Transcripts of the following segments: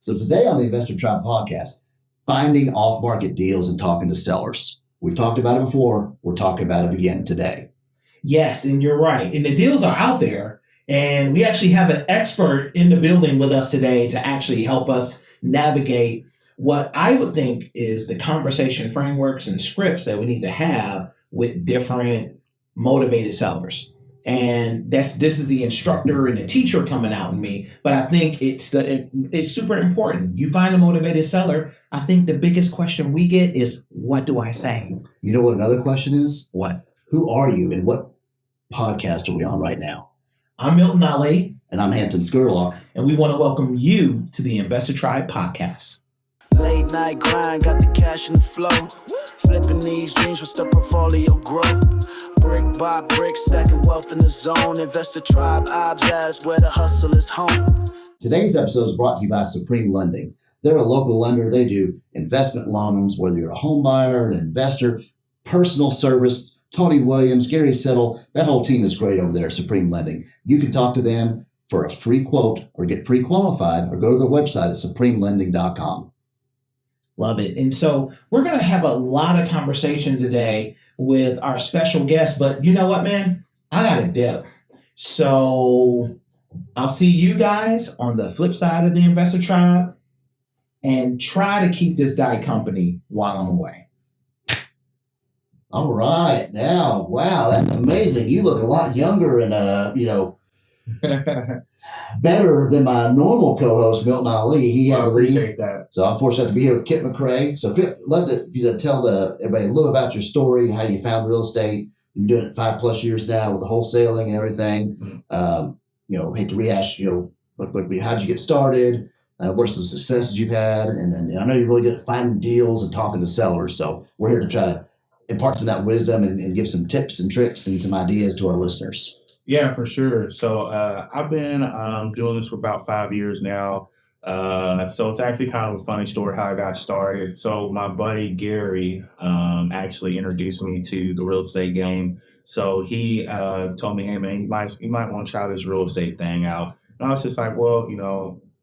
So today on the Investor Tribe podcast, finding off-market deals and talking to sellers. We've talked about it before. We're talking about it again today. Yes, and you're right. And the deals are out there. And we actually have an expert in the building with us today to actually help us navigate what I would think is the conversation frameworks and scripts that we need to have with different motivated sellers. And this is the instructor and the teacher coming out in me, but I think it's super important. You find a motivated seller. I think the biggest question we get is, what do I say? You know what another question is? What? Who are you and what podcast are we on right now? I'm Milton Ali. And I'm Hampton Skurlock. And we want to welcome you to the Investor Tribe podcast. Late night grind, got the cash in the flow. Flipping these dreams with the portfolio grow. Brick by brick, stacking wealth in the zone. Investor Tribe, OBS, where the hustle is home. Today's episode is brought to you by Supreme Lending. They're a local lender. They do investment loans, whether you're a home buyer, an investor, personal service. Tony Williams, Gary Settle, that whole team is great over there at Supreme Lending. You can talk to them for a free quote or get pre-qualified or go to their website at supremelending.com. Love it. And so we're going to have a lot of conversation today with our special guest, but you know what, man? I got to dip. So I'll see you guys on the flip side of the Investor Tribe and try to keep this guy company while I'm away. All right. Now, wow, that's amazing. You look a lot younger and, better than my normal co-host, Milton Ali. He had to leave. Appreciate that. So I'm fortunate to be here with Kip McCray. So Kip, love you to tell everybody a little about your story, how you found real estate. You've been doing it 5+ years now with the wholesaling and everything. Hate to rehash, how'd you get started? What are some successes you've had? And I know you're really good at finding deals and talking to sellers. So we're here to try to impart some of that wisdom and give some tips and tricks and some ideas to our listeners. Yeah, for sure. So I've been doing this for about 5 years now. So it's actually kind of a funny story how I got started. So my buddy Gary actually introduced me to the real estate game. So he told me, hey, man, you might want to try this real estate thing out. And I was just like, well,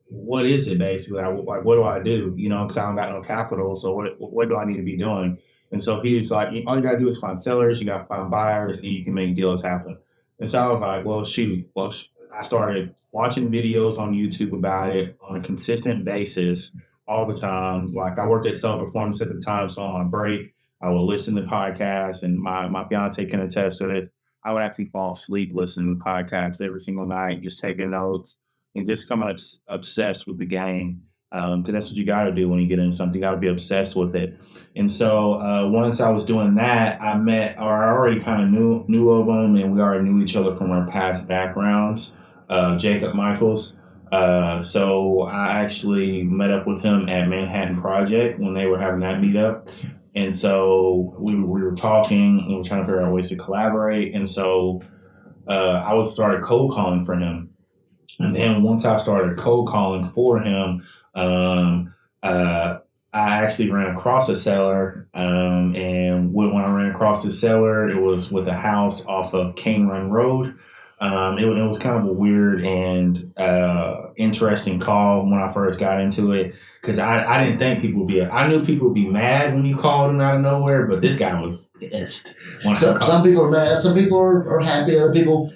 what is it basically? Like, what do I do? Because I don't got no capital. So what do I need to be doing? And so he was like, all you got to do is find sellers. You got to find buyers and you can make deals happen. And so I was like, I started watching videos on YouTube about it on a consistent basis all the time. Like I worked at Teleperformance at the time, so on my break, I would listen to podcasts, and my fiance can attest to this. I would actually fall asleep listening to podcasts every single night, just taking notes and just becoming obsessed with the game. Because that's what you got to do when you get into something. You got to be obsessed with it. And so once I was doing that, I already kind of knew of him, and we already knew each other from our past backgrounds, Jacob Michaels. So I actually met up with him at Manhattan Project when they were having that meetup. And so we were talking and we were trying to figure out ways to collaborate. And so I started cold calling for him. And then once I started cold calling for him, I actually ran across a seller, and when I ran across the seller, it was with a house off of Cane Run Road. It was kind of a weird and interesting call when I first got into it, because I didn't think I knew people would be mad when you called them out of nowhere, but this guy was pissed. Some people are mad, some people are happy, other people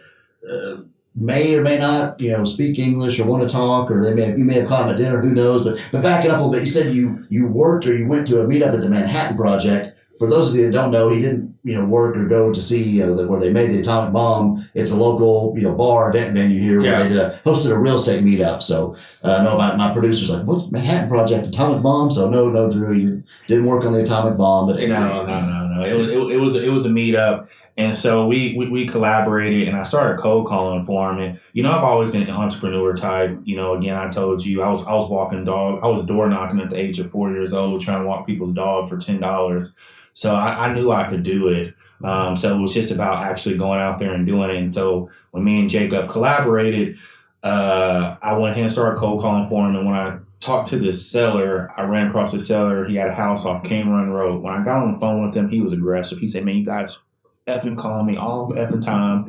may or may not, speak English or want to talk, or you may have caught him at dinner, who knows. But back it up a little bit, you said you worked or you went to a meetup at the Manhattan Project. For those of you that don't know, he didn't work or go to see where they made the atomic bomb. It's a local bar event venue here where they hosted a real estate meetup. So I know my producer's like, what's Manhattan Project, atomic bomb? So no, Drew, you didn't work on the atomic bomb. But no. It was a meetup. And so we collaborated, and I started cold calling for him. And, I've always been an entrepreneur type. Again, I told you, I was walking dog. I was door knocking at the age of 4 years old, trying to walk people's dog for $10. So I knew I could do it. So it was just about actually going out there and doing it. And so when me and Jacob collaborated, I went ahead and started cold calling for him. And when I talked to this seller, I ran across the seller. He had a house off Cane Run Road. When I got on the phone with him, he was aggressive. He said, man, you guys effing calling me all the effing time.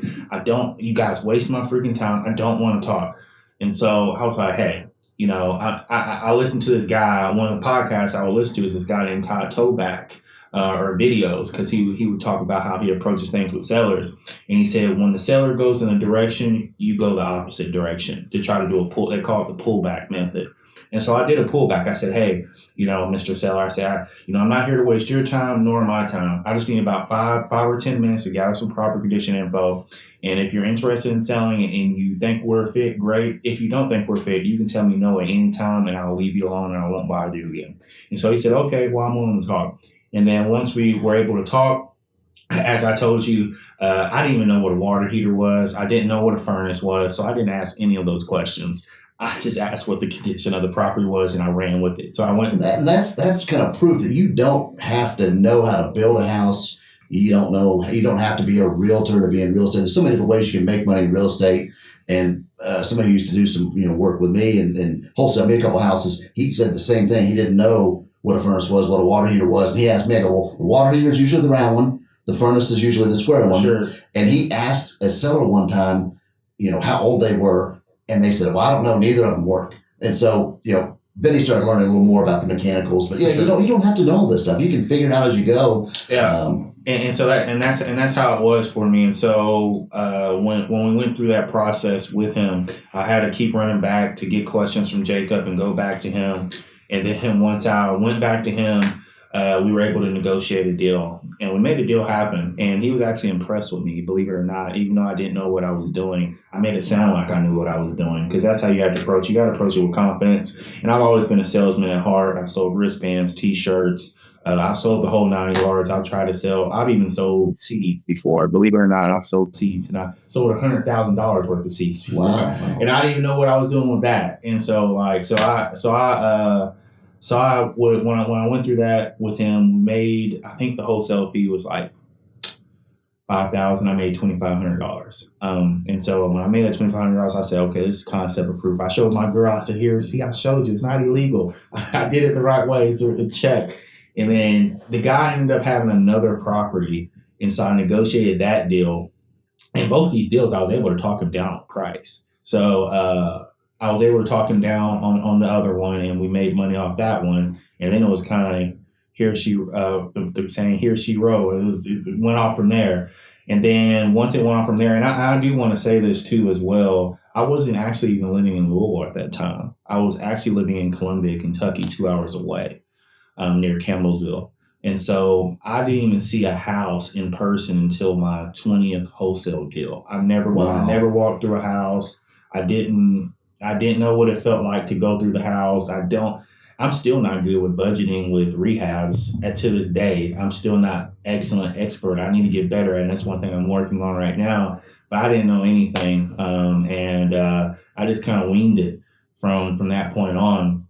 You guys waste my freaking time. I don't want to talk. And so I was like, hey, I listened to this guy. One of the podcasts I would listen to is this guy named Todd Toback, or videos, because he would talk about how he approaches things with sellers. And he said when the seller goes in a direction, you go the opposite direction to try to do a pull. They call it the pullback method. And so I did a pullback. I said, hey, Mr. Seller, I said, I'm not here to waste your time nor my time. I just need about 5 or 10 minutes to gather some proper condition info. And if you're interested in selling and you think we're a fit, great. If you don't think we're a fit, you can tell me no at any time and I'll leave you alone and I won't bother you again. And so he said, okay, well, I'm willing to talk. And then once we were able to talk, as I told you, I didn't even know what a water heater was. I didn't know what a furnace was. So I didn't ask any of those questions. I just asked what the condition of the property was, and I ran with it. So I went. That's kind of proof that you don't have to know how to build a house. You don't have to be a realtor to be in real estate. There's so many different ways you can make money in real estate. And somebody used to do some work with me and wholesale me a couple houses. He said the same thing. He didn't know what a furnace was, what a water heater was. And he asked me, I go, well, the water heater is usually the round one. The furnace is usually the square one. Sure. And he asked a seller one time, how old they were. And they said, well, I don't know, neither of them work. And so, then he started learning a little more about the mechanicals. But yeah, sure. You don't have to know all this stuff. You can figure it out as you go. Yeah. And so that's how it was for me. And so when we went through that process with him, I had to keep running back to get questions from Jacob and go back to him. And then once I went back to him, we were able to negotiate a deal, and we made the deal happen. And he was actually impressed with me, believe it or not. Even though I didn't know what I was doing, I made it sound like I knew what I was doing, because that's how you have to approach. You got to approach it with confidence. And I've always been a salesman at heart. I've sold wristbands, T-shirts. I've sold the whole 9 yards. I've tried to sell. I've even sold seeds before. Believe it or not, I've sold seeds, and I sold $100,000 worth of seeds before. Wow. And I didn't even know what I was doing with that. And so when I went through that with him, I think the wholesale fee was like $5,000. I made $2,500. And so when I made that $2,500, I said, okay, this is concept of proof. I showed my girl. I said, here, see, I showed you, it's not illegal. I did it the right way. It's a check. And then the guy ended up having another property, and so I negotiated that deal. And both these deals, I was able to talk him down on price. So I was able to talk him down on the other one, and we made money off that one. And then it was kind of the saying, here she wrote. It went off from there. And then once it went off from there, and I do want to say this too as well, I wasn't actually even living in Louisville at that time. I was actually living in Columbia, Kentucky, 2 hours away, near Campbellsville. And so I didn't even see a house in person until my 20th wholesale deal. I never walked through a house. I didn't know what it felt like to go through the house. I'm still not good with budgeting with rehabs to this day. I'm still not excellent expert. I need to get better, and that's one thing I'm working on right now. But I didn't know anything, and I just kind of winged it from that point on.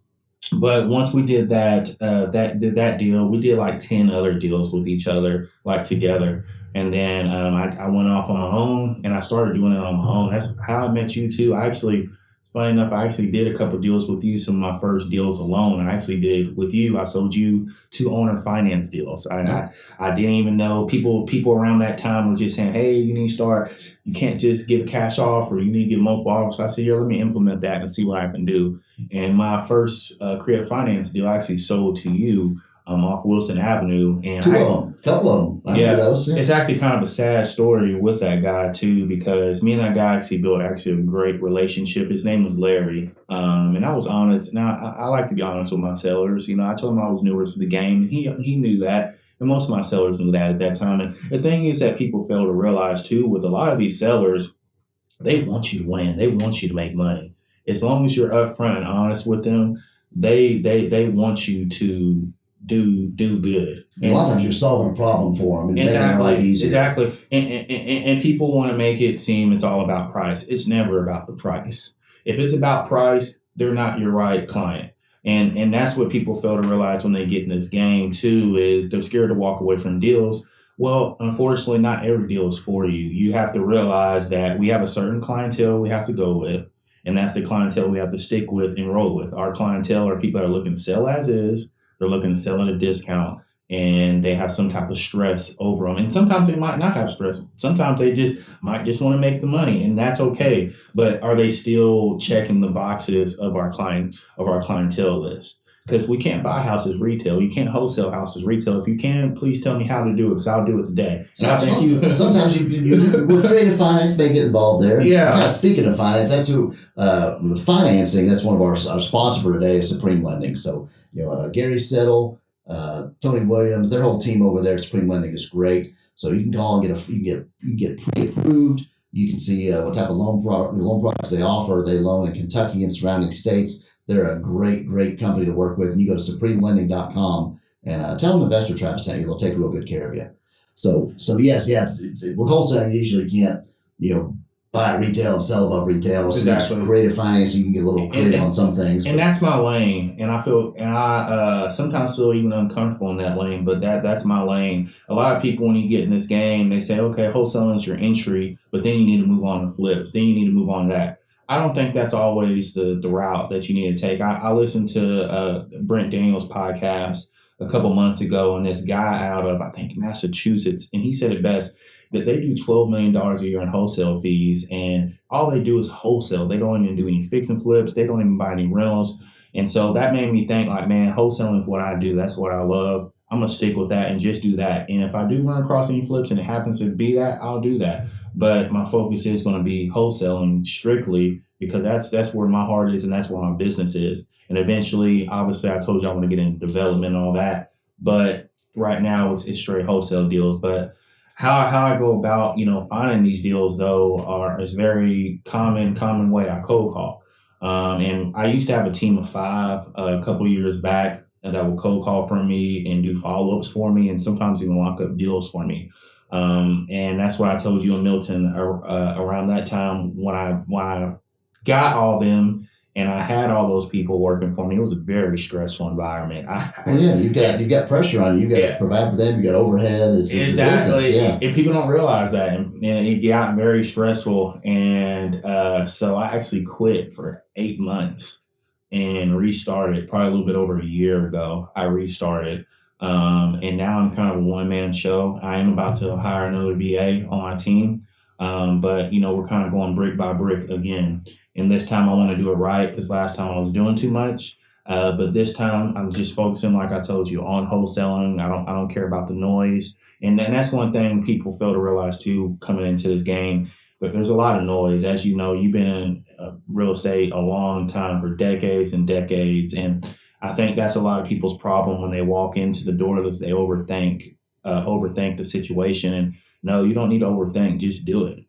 But once we did that deal, we did like 10 other deals with each other, like together. And then I went off on my own, and I started doing it on my own. That's how I met you too. It's funny enough, I actually did a couple deals with you, some of my first deals alone. I actually did with you. I sold you 2 owner finance deals. I didn't even know people around that time were just saying, hey, you need to start, you can't just give a cash offer, you need to get multiple offers. So I said, here, let me implement that and see what I can do. And my first creative finance deal I actually sold to you off Wilson Avenue. And a couple of them. It's actually kind of a sad story with that guy too, because me and that guy actually built a great relationship. His name was Larry, and I was honest. Now I like to be honest with my sellers. I told him I was newer to the game, and he knew that, and most of my sellers knew that at that time. And the thing is that people fail to realize too, with a lot of these sellers, they want you to win. They want you to make money. As long as you're upfront and honest with them, they want you to do good. And a lot of times you're solving a problem for them and making it life easier. Exactly. And people want to make it seem it's all about price. It's never about the price. If it's about price, they're not your right client. And that's what people fail to realize when they get in this game too, is they're scared to walk away from deals. Well, unfortunately, not every deal is for you. You have to realize that we have a certain clientele we have to go with, and that's the clientele we have to stick with and roll with. Our clientele are people that are looking to sell as is. They're looking to sell at a discount, and they have some type of stress over them. And sometimes they might not have stress. Sometimes they might just want to make the money, and that's okay. But are they still checking the boxes of our clientele list? Because we can't buy houses retail. You can't wholesale houses retail. If you can, please tell me how to do it, because I'll do it today. Sometimes you with creative finance may get involved there. Yeah. Speaking of finance, that's who with financing. That's one of our sponsor for today is Supreme Lending. So Gary Settle, Tony Williams, their whole team over there at Supreme Lending is great. So you can call and you can get pre-approved. You can see what type of loan products they offer. They loan in Kentucky and surrounding states. They're a great company to work with. And you go to supremelending.com and tell them Investor Trap sent you. They'll take real good care of you. So yes, with wholesaling, you usually can't, buy retail and sell above retail. Exactly. Creative finance, you can get a little creative on some things. And that's my lane. And I sometimes feel even uncomfortable in that lane, but that's my lane. A lot of people, when you get in this game, they say, okay, wholesaling is your entry, but then you need to move on to flips. Then you need to move on to that. I don't think that's always the route that you need to take. I listened to Brent Daniels' podcast a couple months ago, and this guy out of, I think, Massachusetts, and he said it best, that they do $12 million a year in wholesale fees, and all they do is wholesale. They don't even do any fix and flips. They don't even buy any rentals. And so that made me think, like, man, wholesaling is what I do. That's what I love. I'm going to stick with that and just do that. And if I do run across any flips and it happens to be that, I'll do that. But my focus is going to be wholesaling strictly, because that's where my heart is and that's where my business is. And eventually, obviously, I told you I want to get into development and all that. But right now, it's straight wholesale deals. But how I go about, finding these deals, though, is very common way. I cold call. And I used to have a team of 5 a couple of years back that would cold call for me and do follow-ups for me, and sometimes even lock up deals for me. And that's what I told you in Milton around that time when I got all them and I had all those people working for me. It was a very stressful environment. You got pressure on you. You got to provide for them. You got overhead. It's exactly. a business. Yeah. And people don't realize that, and it got very stressful. And so I actually quit for 8 months and restarted probably a little bit over a year ago. I restarted. And now I'm kind of a one-man show. I am about to hire another VA on my team. But we're kind of going brick by brick again. And this time I want to do it right, because last time I was doing too much. But this time I'm just focusing, like I told you, on wholesaling. I don't care about the noise. And that's one thing people fail to realize too, coming into this game. But there's a lot of noise. As you know, you've been in real estate a long time, for decades and decades. And I think that's a lot of people's problem when they walk into the door. They overthink the situation. And no, you don't need to overthink. Just do it.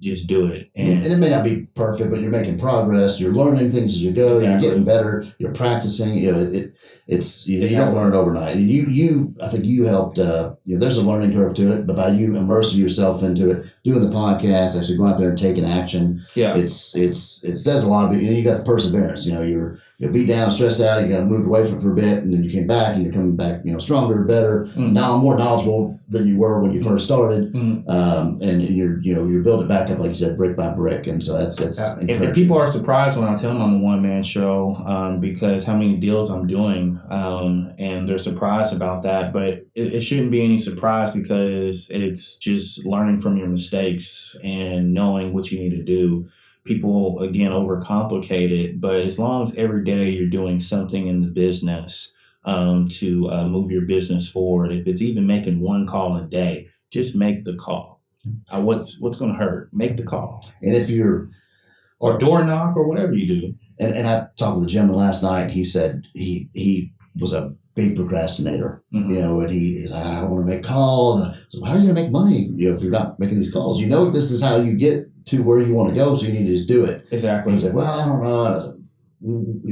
Just do it. And it may not be perfect, but you're making progress. You're learning things as you go. Exactly. You're getting better. You're practicing. You don't learn overnight. And I think you helped. There's a learning curve to it, but by you immersing yourself into it, doing the podcast, actually going out there and taking action, it says a lot of it. You got the perseverance. You're beat down, stressed out. You got to move away from it for a bit, and then you came back, and you're coming back, stronger, better. Mm. Now more knowledgeable than you were when you first started, Mm. and you're building back up, like you said, brick by brick, and so that's and people are surprised when I tell them I'm a one-man show, because how many deals I'm doing, and they're surprised about that. But it shouldn't be any surprise, because it's just learning from your mistakes and knowing what you need to do. People, again, overcomplicate it, but as long as every day you're doing something in the business to move your business forward, if it's even making one call a day, just make the call. What's going to hurt? Make the call. And if you're or door knock or whatever you do. And I talked with the gentleman last night. He said he was a big procrastinator. Mm-hmm. And he's like, I don't want to make calls. So how are you going to make money if you're not making these calls? This is how you get to where you want to go, so you need to just do it. Exactly. And he said, well, I don't know. I said,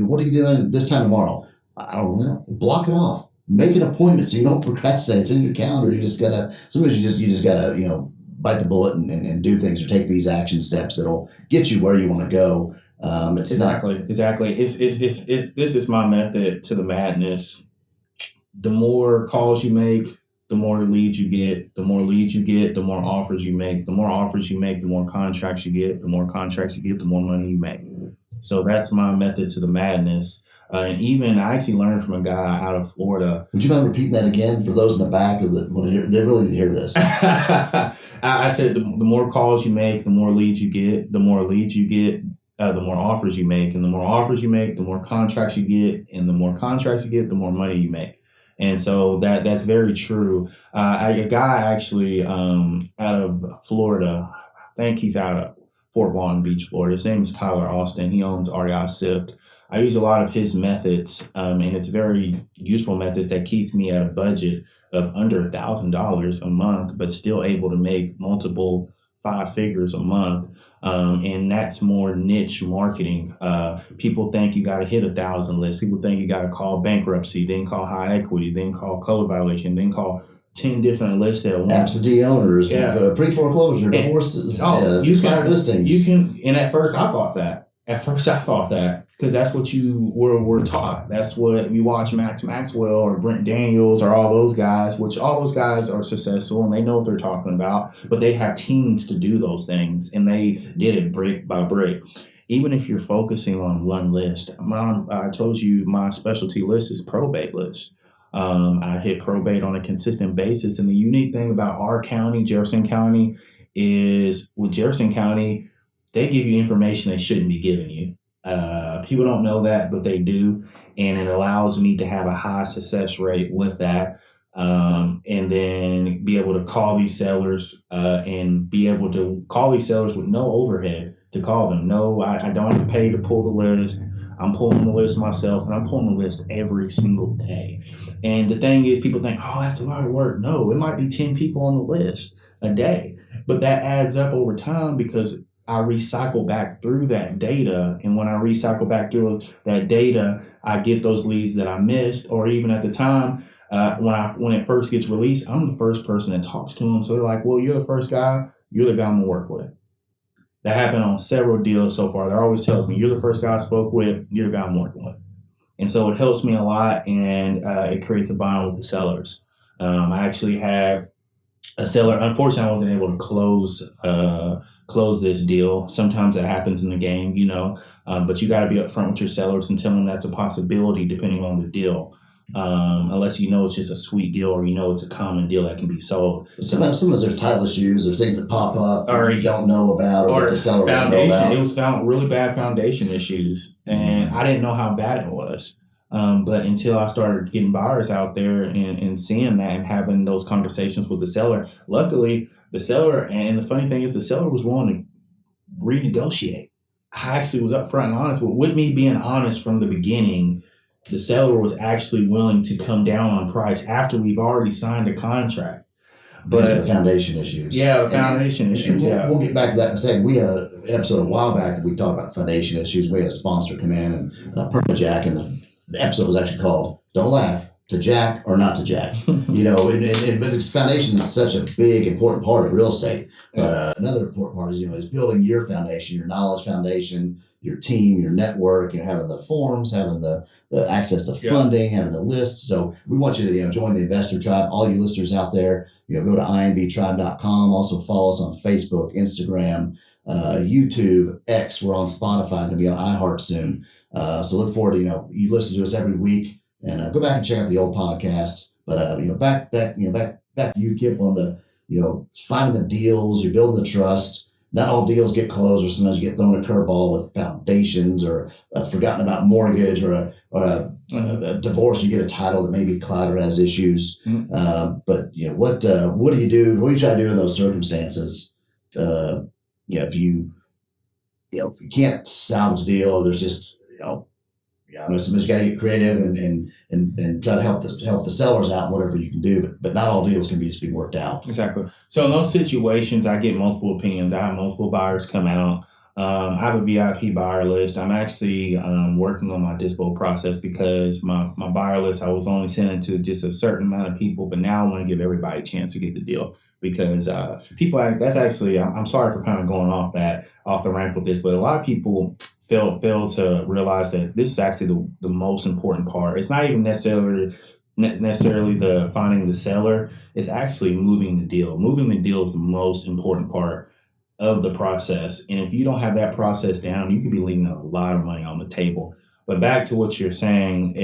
what are you doing this time tomorrow? I don't know. Block it off. Make an appointment so you don't procrastinate. It's in your calendar. Sometimes you just gotta, bite the bullet and do things, or take these action steps that'll get you where you want to go. Exactly. This is my method to the madness. The more calls you make, the more leads you get. The more leads you get, the more offers you make. The more offers you make, the more contracts you get. The more contracts you get, the more money you make. So that's my method to the madness. And even I actually learned from a guy out of Florida. Would you mind repeating that again for those in the back of they really need to hear this? I said the more calls you make, the more leads you get. The more leads you get, the more offers you make. And the more offers you make, the more contracts you get. And the more contracts you get, the more money you make. And so that's very true. A guy actually out of Florida, I think he's out of Fort Walton Beach, Florida. His name is Tyler Austin. He owns REI Sift. I use a lot of his methods, and it's very useful methods that keeps me at a budget of under $1,000 a month, but still able to make multiple 5 figures a month. And that's more niche marketing. People think you got to hit 1,000 lists. People think you got to call bankruptcy, then call high equity, then call code violation, then call 10 different lists at once. Absentee owners, pre-foreclosure, divorces, expired listings. And at first I thought that. Because that's what you were taught. That's what you watch Max Maxwell or Brent Daniels or all those guys, which all those guys are successful and they know what they're talking about, but they have teams to do those things and they did it brick by brick. Even if you're focusing on one list, I told you my specialty list is probate list. I hit probate on a consistent basis. And the unique thing about our county, Jefferson County, is with Jefferson County, they give you information they shouldn't be giving you. People don't know that, but they do. And it allows me to have a high success rate with that. And then be able to call these sellers and be able to call these sellers with no overhead to call them. No, I don't have to pay to pull the list. I'm pulling the list myself, and I'm pulling the list every single day. And the thing is, people think, oh, that's a lot of work. No, it might be 10 people on the list a day. But that adds up over time because I recycle back through that data. And when I recycle back through that data, I get those leads that I missed, or even at the time, when it first gets released, I'm the first person that talks to them. So they're like, well, you're the first guy. You're the guy I'm going to work with. That happened on several deals so far. They're always tells me, you're the first guy I spoke with. You're the guy I'm working with. And so it helps me a lot, and it creates a bond with the sellers. I actually had a seller. Unfortunately, I wasn't able to close this deal. Sometimes that happens in the game, but you got to be upfront with your sellers and tell them that's a possibility depending on the deal. Unless it's just a sweet deal or it's a common deal that can be sold. Sometimes there's title issues, there's things that pop up or you don't know about or that the seller doesn't know about. It was found really bad foundation issues, and I didn't know how bad it was. But until I started getting buyers out there and seeing that and having those conversations with the seller, luckily the seller, and the funny thing is the seller was willing to renegotiate. I actually was upfront and honest. With me being honest from the beginning, the seller was actually willing to come down on price after we've already signed a contract. But the foundation issues. Yeah, the foundation issues. We'll get back to that in a second. We had an episode a while back that we talked about foundation issues. We had a sponsor come in and Permajack, and the episode was actually called "Don't Laugh, to Jack or Not to Jack." But foundation is such a big, important part of real estate. But another important part is building your foundation, your knowledge foundation, your team, your network, having the forms, having the access to funding, having the lists. So we want you to join the investor tribe. All you listeners out there, go to inbtribe.com. Also follow us on Facebook, Instagram, YouTube, X. We're on Spotify. Going to be on iHeart soon. So look forward to you listen to us every week, and go back and check out the old podcasts. But back to you, Kip, on the finding the deals. You're building the trust. Not all deals get closed, or sometimes you get thrown a curveball with foundations, or forgotten about mortgage, or a divorce. You get a title that maybe cloud or has issues. Mm-hmm. But what do you do? What do you try to do in those circumstances? If you can't salvage a deal, or there's just somebody's got to get creative and try to help the sellers out, whatever you can do. But not all deals can just be worked out. Exactly. So in those situations, I get multiple opinions. I have multiple buyers come out. I have a VIP buyer list. I'm actually working on my dispo process because my buyer list, I was only sending to just a certain amount of people, but now I want to give everybody a chance to get the deal. Because that's actually, I'm sorry for kind of going off the ramp with this, but a lot of people fail to realize that this is actually the most important part. It's not even necessarily the finding the seller. It's actually moving the deal. Moving the deal is the most important part of the process. And if you don't have that process down, you could be leaving a lot of money on the table. But back to what you're saying,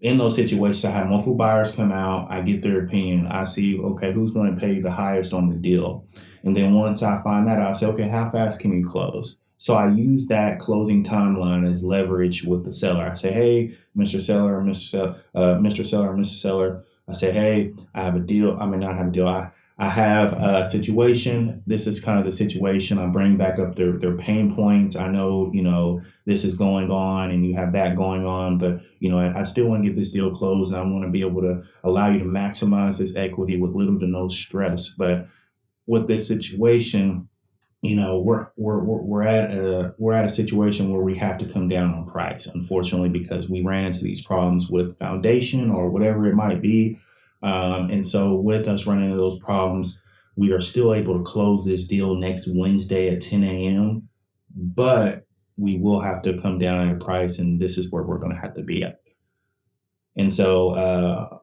in those situations, I have multiple buyers come out. I get their opinion. I see, okay, who's going to pay the highest on the deal? And then once I find that, I'll say, okay, how fast can you close? So I use that closing timeline as leverage with the seller. I say, hey, Mr. Seller, or Mr. Seller, or Mr. Seller. I say, hey, I have a deal. I may not have a deal. I have a situation. This is kind of the situation. I bring back up their pain points. I know, this is going on and you have that going on, but, I still want to get this deal closed, and I want to be able to allow you to maximize this equity with little to no stress. But with this situation, we're at a situation where we have to come down on price, unfortunately, because we ran into these problems with foundation or whatever it might be. And so with us running into those problems, we are still able to close this deal next Wednesday at 10 a.m., but we will have to come down at a price, and this is where we're going to have to be at. And so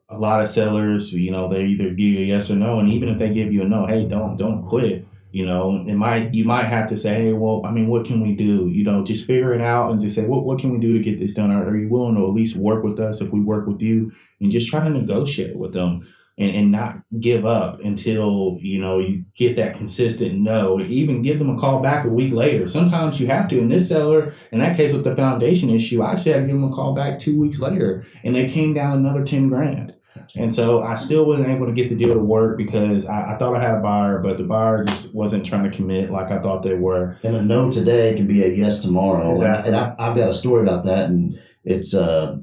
a lot of sellers, they either give you a yes or no, and even if they give you a no, hey, don't quit. You might have to say, hey, well, what can we do? Just figure it out and just say, what can we do to get this done? Are you willing to at least work with us if we work with you? And just try to negotiate with them and not give up until, you get that consistent no. Even give them a call back a week later. Sometimes you have to. In this seller, in that case with the foundation issue, I actually had to give them a call back 2 weeks later, and they came down another $10,000. And so I still wasn't able to get the deal to work because I thought I had a buyer, but the buyer just wasn't trying to commit like I thought they were. And a no today can be a yes tomorrow. Exactly. And I've got a story about that. And it's, I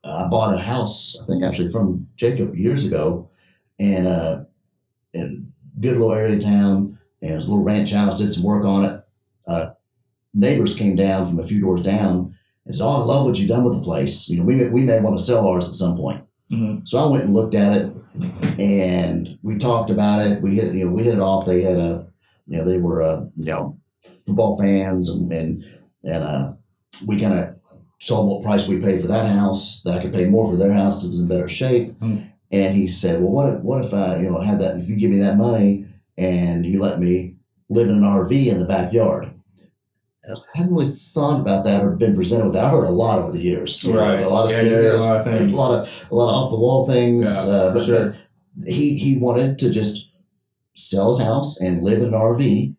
bought a house, I think actually from Jacob years ago, and in a good little area of town, and it was a little ranch house, did some work on it. Neighbors came down from a few doors down and said, oh, I love what you've done with the place. We may want to sell ours at some point. Mm-hmm. So I went and looked at it, and we talked about it. We hit it off. They had they were football fans, and we kind of saw what price we paid for that house, that I could pay more for their house because it was in better shape. Mm-hmm. And he said, well, what if I have that? If you give me that money and you let me live in an RV in the backyard. I hadn't really thought about that or been presented with that. I heard a lot over the years. Right. A lot of scenarios, a lot of off the wall things. Yeah, but sure. He wanted to just sell his house and live in an RV.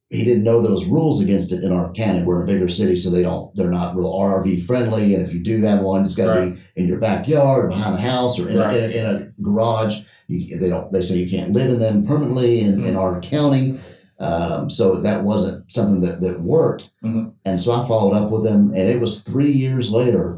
He didn't know those rules against it in our county. We're a bigger city, so they're not real RV friendly. And if you do have one, it's got to be in your backyard, behind the house, or in a garage. They say you can't live in them permanently in our county. So that wasn't something that worked. Mm-hmm. And so I followed up with him, and it was 3 years later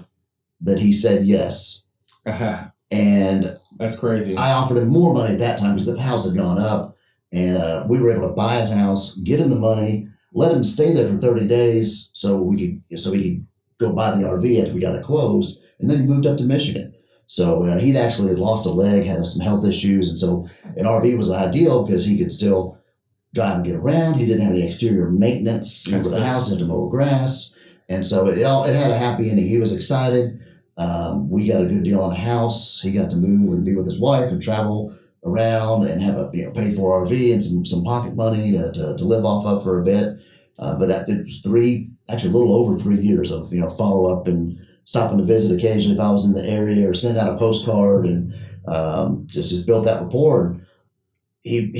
that he said yes. Uh-huh. And that's crazy. I offered him more money at that time because the house had gone up, and we were able to buy his house, get him the money, let him stay there for 30 days so he could go buy the RV after we got it closed, and then he moved up to Michigan. So he'd actually lost a leg, had some health issues, and so an RV was ideal because he could still drive and get around. He didn't have any exterior maintenance for the house, had to mow grass. And so it had a happy ending. He was excited. We got a good deal on a house. He got to move and be with his wife and travel around and have a paid for RV and some pocket money to live off of for a bit. But it was a little over 3 years of follow up and stopping to visit occasionally if I was in the area, or send out a postcard, and just built that rapport. And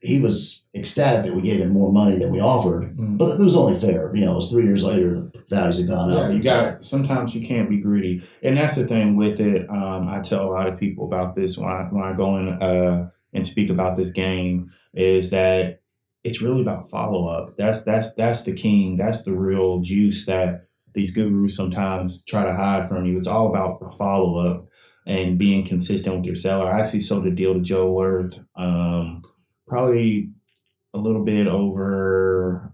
he was ecstatic that we gave him more money than we offered, but it was only fair. It was 3 years later, the values had gone up. Yeah, sometimes you can't be greedy. And that's the thing with it. I tell a lot of people about this when I go in and speak about this game, is that it's really about follow-up. That's the king. That's the real juice that these gurus sometimes try to hide from you. It's all about follow-up and being consistent with your seller. I actually sold a deal to Joe Worth, probably a little bit over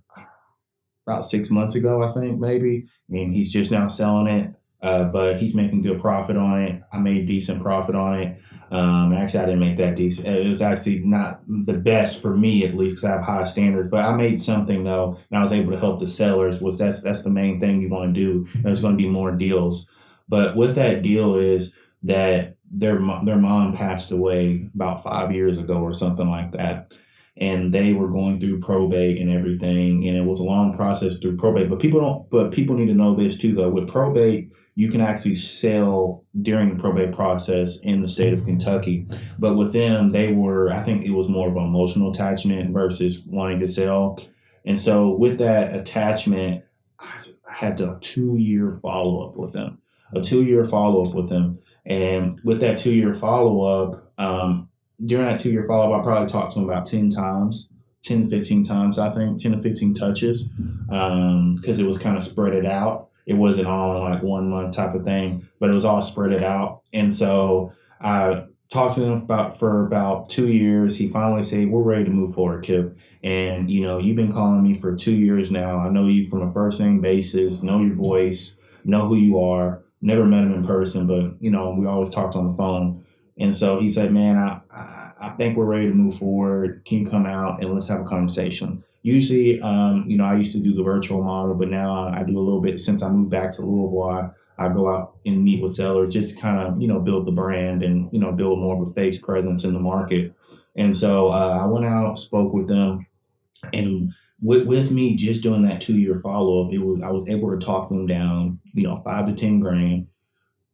about 6 months ago, I think, maybe. And he's just now selling it, but he's making good profit on it. I made decent profit on it. Actually, I didn't make that decent. It was actually not the best for me, at least, because I have high standards. But I made something, though, and I was able to help the sellers. That's the main thing you want to do. There's going to be more deals. But with that deal is that their mom passed away about 5 years ago or something like that. and they were going through probate and everything, and it was a long process through probate. But people need to know this too, though. With probate, you can actually sell during the probate process in the state of Kentucky. But with them, I think it was more of an emotional attachment versus wanting to sell. And so with that attachment, I had a 2-year follow-up with them. And with that 2-year follow-up, during that 2-year follow-up, I probably talked to them about 10 to 15 times, I think, 10 to 15 touches, because it was kind of spread it out. It wasn't all in like 1 month type of thing, but it was all spread it out. And so I talked to him for about 2 years. He finally said, "We're ready to move forward, Kip. And, you've been calling me for 2 years now. I know you from a first name basis, know your voice, know who you are. Never met him in person, but, we always talked on the phone." And so he said, "Man, I think we're ready to move forward. Can you come out and let's have a conversation?" Usually, I used to do the virtual model, but now I do a little bit since I moved back to Louisville. I go out and meet with sellers just to kind of, build the brand and, build more of a face presence in the market. And so I went out, spoke with them, and with me just doing that 2-year follow-up, I was able to talk them down, 5 to 10 grand.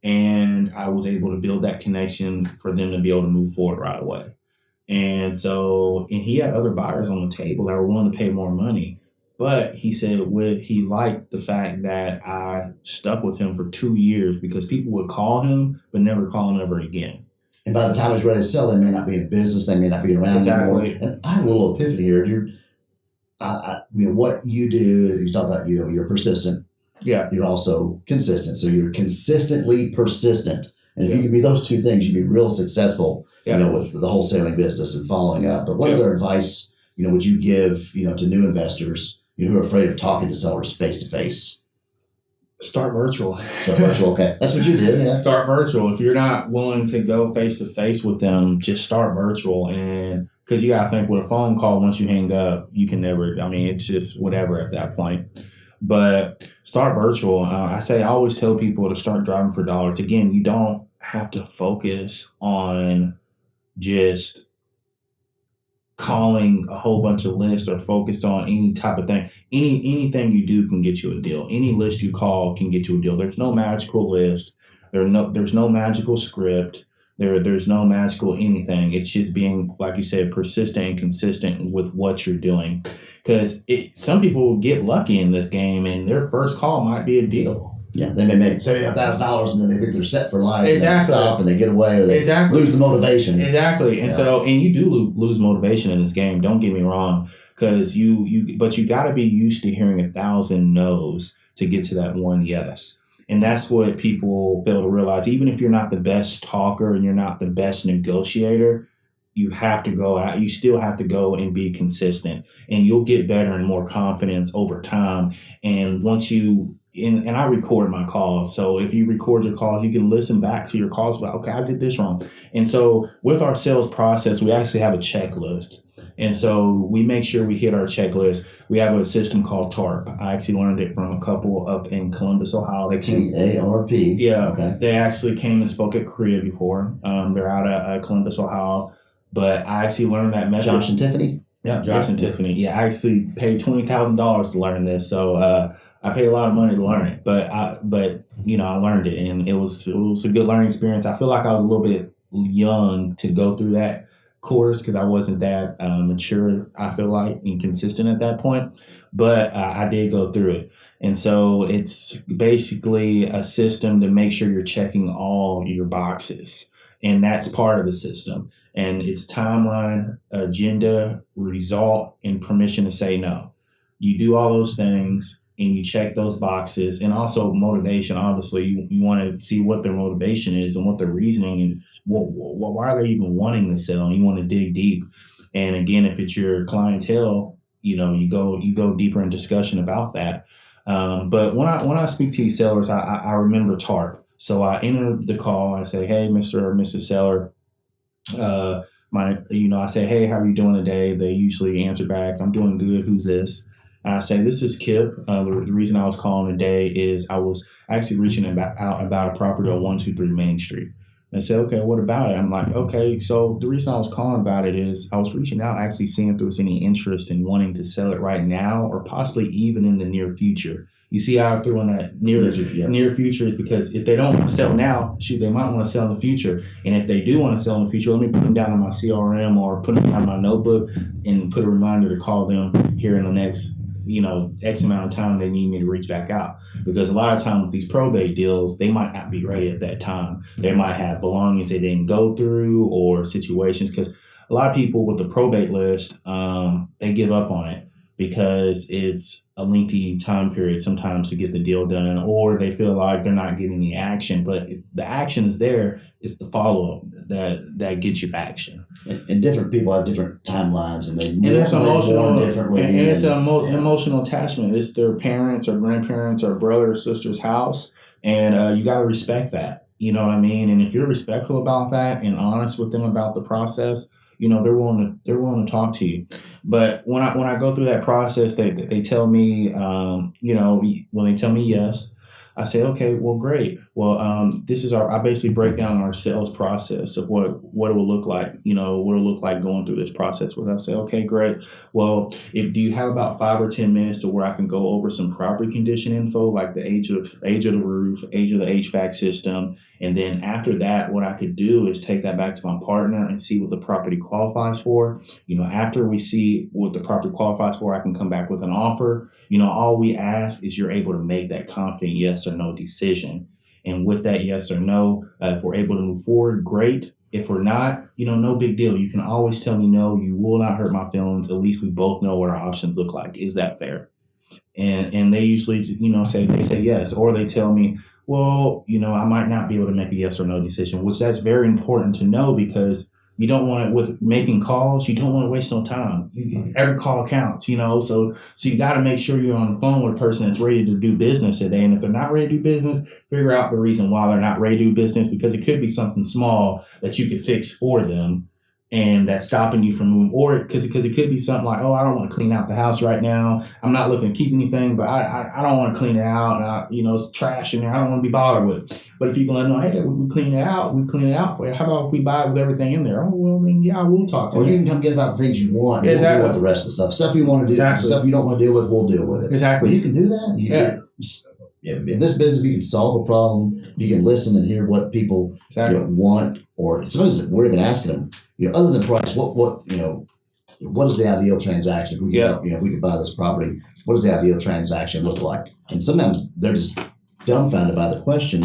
And I was able to build that connection for them to be able to move forward right away. And he had other buyers on the table that were willing to pay more money. But he said he liked the fact that I stuck with him for 2 years because people would call him, but never call him ever again. And by the time he's ready to sell, they may not be in business. They may not be around anymore. And I have a little epiphany here. What you do, you talk about, you're persistent. Yeah. You're also consistent. So you're consistently persistent. And if you can be those two things, you'd be real successful, with the wholesaling business and following up. But what other advice, would you give, to new investors, who are afraid of talking to sellers face to face? Start virtual. Okay. That's what you did. Yeah. Start virtual. If you're not willing to go face to face with them, just start virtual. And because you got to think with a phone call, once you hang up, you can never, it's just whatever at that point. But start virtual. I always tell people to start driving for dollars. Again, you don't have to focus on just calling a whole bunch of lists or focused on any type of thing. Anything you do can get you a deal. Any list you call can get you a deal. There's no magical list. There's no magical script. There's no magical anything. It's just being, like you said, persistent and consistent with what you're doing. Because some people get lucky in this game, and their first call might be a deal. Yeah, they may make $75,000, and then they think they're set for life. Exactly. And they stop, and they get away, or they lose the motivation. Exactly. And and you do lose motivation in this game. Don't get me wrong, because but you got to be used to hearing 1,000 no's to get to that one yes. And that's what people fail to realize. Even if you're not the best talker and you're not the best negotiator, you have to go out. You still have to go and be consistent, and you'll get better and more confidence over time. And once and I record my calls. So if you record your calls, you can listen back to your calls. Like, okay, I did this wrong. And so with our sales process, we actually have a checklist. And so we make sure we hit our checklist. We have a system called TARP. I actually learned it from a couple up in Columbus, Ohio. TARP. Yeah. Okay. They actually came and spoke at Korea before. They're out at Columbus, Ohio. But I actually learned that method. Josh and Tiffany? Yeah, Josh and Tiffany. Yeah, I actually paid $20,000 to learn this. So I paid a lot of money to learn it. But I learned it, and it was a good learning experience. I feel like I was a little bit young to go through that course because I wasn't that mature, I feel like, and consistent at that point. But I did go through it. And so it's basically a system to make sure you're checking all your boxes. And that's part of the system. And it's timeline, agenda, result, and permission to say no. You do all those things and you check those boxes, and also motivation. Obviously, you want to see what their motivation is and what their reasoning and why are they even wanting to sell. You want to dig deep. And again, if it's your clientele, you go deeper in discussion about that. But when I speak to these sellers, I remember TARP. So I enter the call. I say, "Hey, Mr. or Mrs. Seller." I say, "Hey, how are you doing today?" They usually answer back, "I'm doing good. Who's this?" I say, "This is Kip. The reason I was calling today is I was actually reaching out about a property on 123 Main Street. And say, okay, what about it? I'm like, okay, so the reason I was calling about it is I was reaching out, actually seeing if there was any interest in wanting to sell it right now or possibly even in the near future. You see how I threw in that near future is because if they don't want to sell now, shoot, they might want to sell in the future. And if they do want to sell in the future, let me put them down in my CRM or put them down in my notebook and put a reminder to call them here in the next, X amount of time they need me to reach back out. Because a lot of times with these probate deals, they might not be ready at that time. They might have belongings they didn't go through or situations, because a lot of people with the probate list, they give up on it because it's a lengthy time period sometimes to get the deal done, or they feel like they're not getting the action. But the action is there. It's the follow-up that gets you action. And different people have different timelines, and it's emotional differently. And it's an emotional attachment. It's their parents or grandparents or brother or sister's house, and you got to respect that. You know what I mean? And if you're respectful about that and honest with them about the process, they're willing to talk to you. But when I go through that process, they tell me, when they tell me yes, I say, okay, well, great. Well, I basically break down our sales process of what it will look like, what it'll look like going through this process with. I say, okay, great. Well, do you have about 5 or 10 minutes to where I can go over some property condition info, like the age of the roof, age of the HVAC system. And then after that, what I could do is take that back to my partner and see what the property qualifies for. After we see what the property qualifies for, I can come back with an offer. All we ask is you're able to make that confident yes or no decision. And with that yes or no, if we're able to move forward, great. If we're not, no big deal. You can always tell me no. You will not hurt my feelings. At least we both know what our options look like. Is that fair? And they usually, say yes, or they tell me, well, I might not be able to make a yes or no decision, which that's very important to know, because you don't want to, with making calls, you don't want to waste no time. Every call counts, so you got to make sure you're on the phone with a person that's ready to do business today. And if they're not ready to do business, figure out the reason why they're not ready to do business, because it could be something small that you could fix for them. And that's stopping you from moving, or because it could be something like, oh, I don't want to clean out the house right now. I'm not looking to keep anything, but I don't want to clean it out. And it's trash in there. I don't want to be bothered with it. But if you can let them know, hey, we clean it out. We clean it out for you. How about if we buy it with everything in there? Oh, well, then, yeah, we'll talk to you. Or you can come get about the things you want. And exactly. We'll deal with the rest of the stuff. Stuff you want to do. Exactly. Stuff you don't want to deal with, we'll deal with it. Exactly. But you can do that. In this business, you can solve a problem. You can listen and hear what people want, or sometimes we're even asking them, other than price, what is the ideal transaction? If we could, if we could buy this property, what does the ideal transaction look like? And sometimes they're just dumbfounded by the question,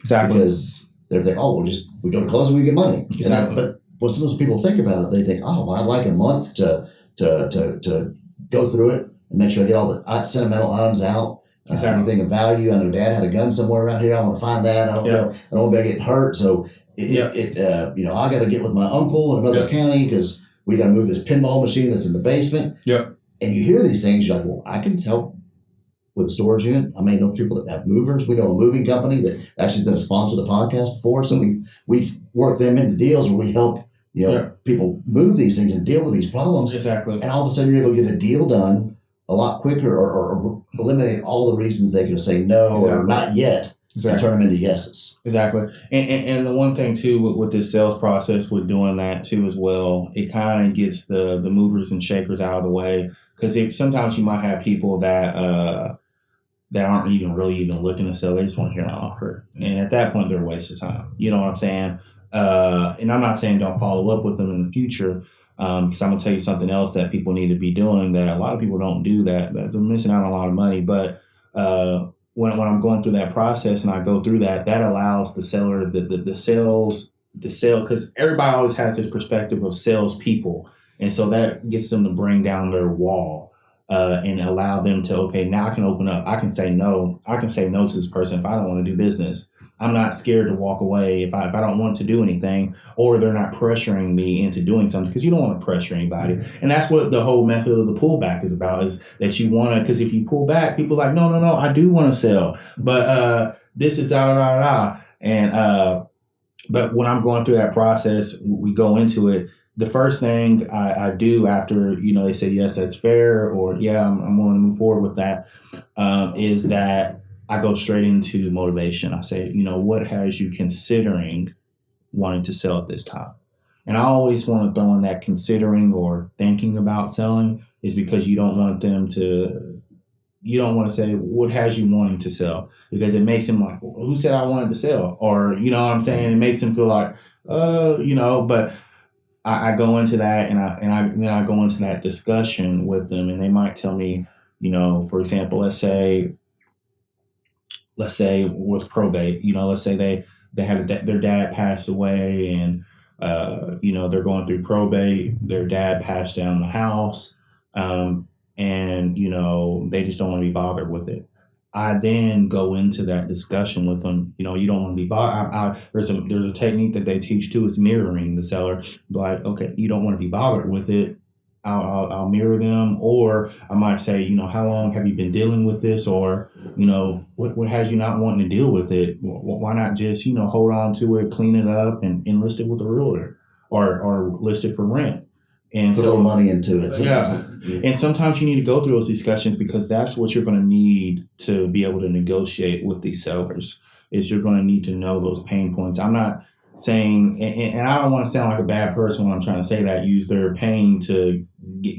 because they're thinking, oh, we go to closing, we get money. Exactly. But when sometimes people think about it, they think, oh, well, I'd like a month to go through it and make sure I get all the sentimental items out. Anything of value. I know Dad had a gun somewhere around here. I want to find that. I don't know. I don't want to get hurt. So I got to get with my uncle in another county because we got to move this pinball machine that's in the basement. Yeah. And you hear these things, you're like, well, I can help with a storage unit. I may know people that have movers. We know a moving company that actually been a sponsor of the podcast before. So we've worked them into deals where we help people move these things and deal with these problems. Exactly. And all of a sudden you're able to get a deal done a lot quicker, or eliminate all the reasons they can say no or not yet, and turn them into yeses. Exactly. And the one thing too with this sales process, with doing that too as well, it kind of gets the movers and shakers out of the way, because sometimes you might have people that aren't even looking to sell. They just want to hear an offer, and at that point they're a waste of time. You know what I'm saying? And I'm not saying don't follow up with them in the future. Because I'm going to tell you something else that people need to be doing that a lot of people don't do, that they're missing out on a lot of money. But when I'm going through that process and I go through that allows the seller, the sale, because everybody always has this perspective of salespeople. And so that gets them to bring down their wall and allow them to, okay, now I can open up. I can say no. I can say no to this person if I don't want to do business. I'm not scared to walk away if I don't want to do anything, or they're not pressuring me into doing something, because you don't want to pressure anybody. And that's what the whole method of the pullback is about, is that you want to, because if you pull back, people are like, no, I do want to sell, but this is da. And but when I'm going through that process, we go into it. The first thing I do after, they say, yes, that's fair, or yeah, I'm willing to move forward with that, is that I go straight into motivation. I say, what has you considering wanting to sell at this time. And I always want to throw in that considering or thinking about selling is because you don't want to say, what has you wanting to sell? Because it makes him like, who said I wanted to sell? Or, you know what I'm saying? It makes him feel like, but I go into that and I go into that discussion with them, and they might tell me, for example, let's say with probate, let's say they had their dad passed away, and they're going through probate. Their dad passed down the house, and they just don't want to be bothered with it. I then go into that discussion with them. You don't want to be bothered. There's a technique that they teach too, is mirroring the seller. Like, okay, you don't want to be bothered with it. I'll mirror them, or I might say, how long have you been dealing with this, or what has you not wanting to deal with it? Why not just hold on to it, clean it up, and list it with a realtor, or list it for rent. And put a little money into it. Yeah. And sometimes you need to go through those discussions, because that's what you're going to need to be able to negotiate with these sellers. Is you're going to need to know those pain points. I'm not saying, and I don't want to sound like a bad person when I'm trying to say that, use their pain to get,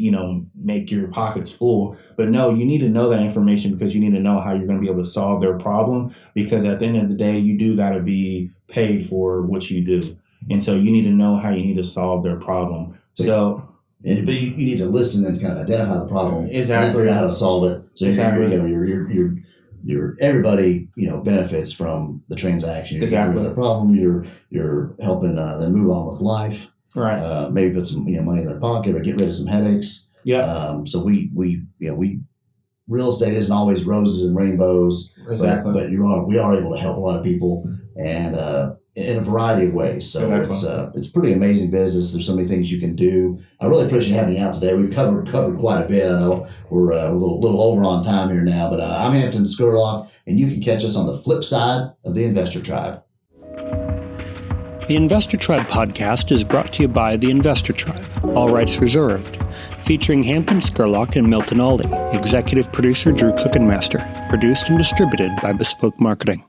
make your pockets full. But no, you need to know that information, because you need to know how you're going to be able to solve their problem. Because at the end of the day, you do got to be paid for what you do. And so you need to know how you need to solve their problem. But you need to listen and kind of identify the problem, exactly, and figure out how to solve it. So exactly. You're everybody benefits from the transaction. You're exactly. getting rid of the problem. You're helping them move on with life. Right. Maybe put some money in their pocket, or get rid of some headaches. Yeah. So we real estate isn't always roses and rainbows. Exactly. But we are able to help a lot of people, and in a variety of ways. So it's pretty amazing business. There's so many things you can do. I really appreciate having you out today. We've covered quite a bit. I know we're a little over on time here now, but I'm Hampton Scurlock, and you can catch us on the flip side of the Investor Tribe. The Investor Tribe podcast is brought to you by the Investor Tribe, all rights reserved, featuring Hampton Scurlock and Milton Aldi, executive producer Drew Cookenmaster, produced and distributed by Bespoke Marketing.